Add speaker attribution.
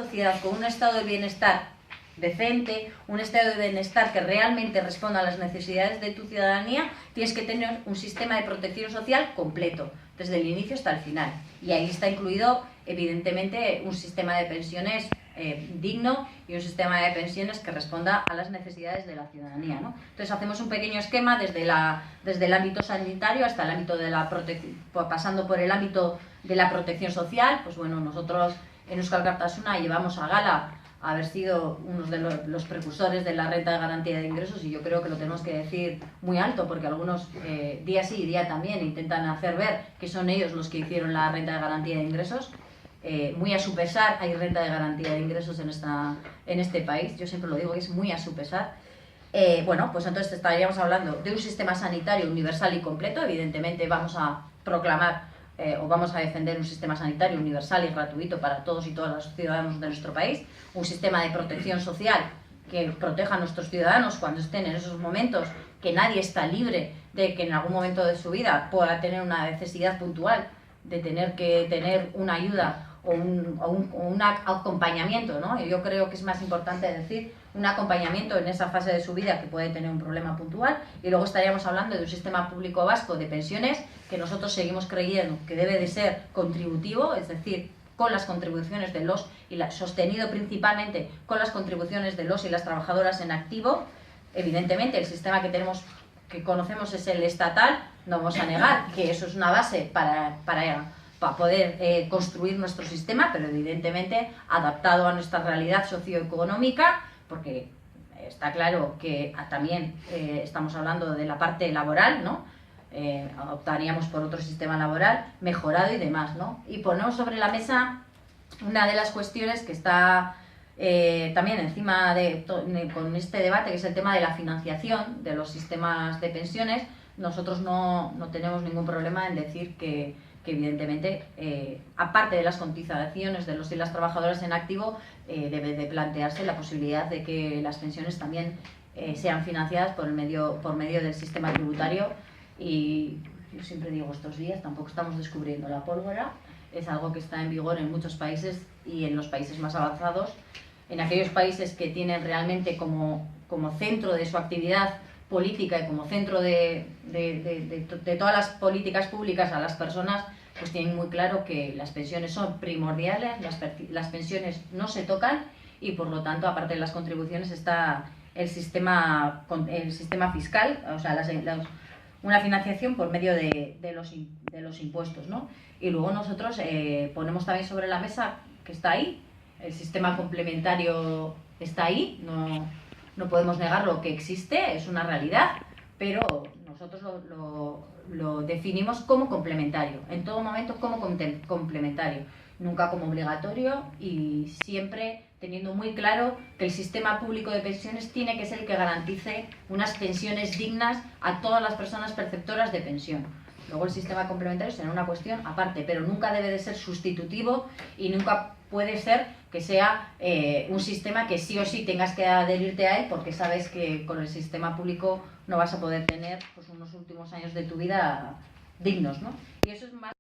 Speaker 1: sociedad con un estado de bienestar decente, un estado de bienestar que realmente responda a las necesidades de tu ciudadanía, tienes que tener un sistema de protección social completo, desde el inicio hasta el final. Y ahí está incluido, evidentemente, un sistema de pensiones digno y un sistema de pensiones que responda a las necesidades de la ciudadanía, ¿no? Entonces hacemos un pequeño esquema desde el ámbito sanitario hasta el ámbito de la protección, pasando por el ámbito de la protección social. Pues bueno, nosotros en Euskal Kartasuna llevamos a gala haber sido unos de los precursores de la renta de garantía de ingresos, y yo creo que lo tenemos que decir muy alto, porque algunos día sí y día también intentan hacer ver que son ellos los que hicieron la renta de garantía de ingresos. Muy a su pesar hay renta de garantía de ingresos en este país, yo siempre lo digo, que es muy a su pesar. Bueno, pues entonces estaríamos hablando de un sistema sanitario universal y completo. Evidentemente vamos a proclamar o vamos a defender un sistema sanitario universal y gratuito para todos y todas los ciudadanos de nuestro país, un sistema de protección social que proteja a nuestros ciudadanos cuando estén en esos momentos, que nadie está libre de que en algún momento de su vida pueda tener una necesidad puntual de tener que tener una ayuda o un acompañamiento, ¿no? Yo creo que es más importante decir un acompañamiento en esa fase de su vida que puede tener un problema puntual. Y luego estaríamos hablando de un sistema público vasco de pensiones que nosotros seguimos creyendo que debe de ser contributivo, es decir, con las contribuciones de los sostenido principalmente con las contribuciones de los y las trabajadoras en activo. Evidentemente el sistema que conocemos es el estatal, no vamos a negar que eso es una base para poder construir nuestro sistema, pero evidentemente adaptado a nuestra realidad socioeconómica, porque está claro que también estamos hablando de la parte laboral, ¿no? Optaríamos por otro sistema laboral mejorado y demás, ¿no? Y ponemos sobre la mesa una de las cuestiones que está también encima con este debate, que es el tema de la financiación de los sistemas de pensiones. Nosotros no tenemos ningún problema en decir que evidentemente, aparte de las cotizaciones de los y las trabajadoras en activo, debe de plantearse la posibilidad de que las pensiones también sean financiadas por medio del sistema tributario. Y yo siempre digo, estos días tampoco estamos descubriendo la pólvora, es algo que está en vigor en muchos países y en los países más avanzados, en aquellos países que tienen realmente como centro de su actividad política y como centro de todas las políticas públicas a las personas, pues tienen muy claro que las pensiones son primordiales, las pensiones no se tocan, y por lo tanto, aparte de las contribuciones, está el sistema fiscal, o sea, una financiación por medio de los impuestos, ¿no? Y luego nosotros ponemos también sobre la mesa que está ahí, el sistema complementario está ahí, no podemos negarlo, que existe, es una realidad, pero nosotros lo definimos como complementario, en todo momento como complementario, nunca como obligatorio, y siempre teniendo muy claro que el sistema público de pensiones tiene que ser el que garantice unas pensiones dignas a todas las personas perceptoras de pensión. Luego el sistema complementario será una cuestión aparte, pero nunca debe de ser sustitutivo y nunca puede ser que sea un sistema que sí o sí tengas que adherirte a él, porque sabes que con el sistema público no vas a poder tener pues unos últimos años de tu vida dignos, ¿no? Y eso es más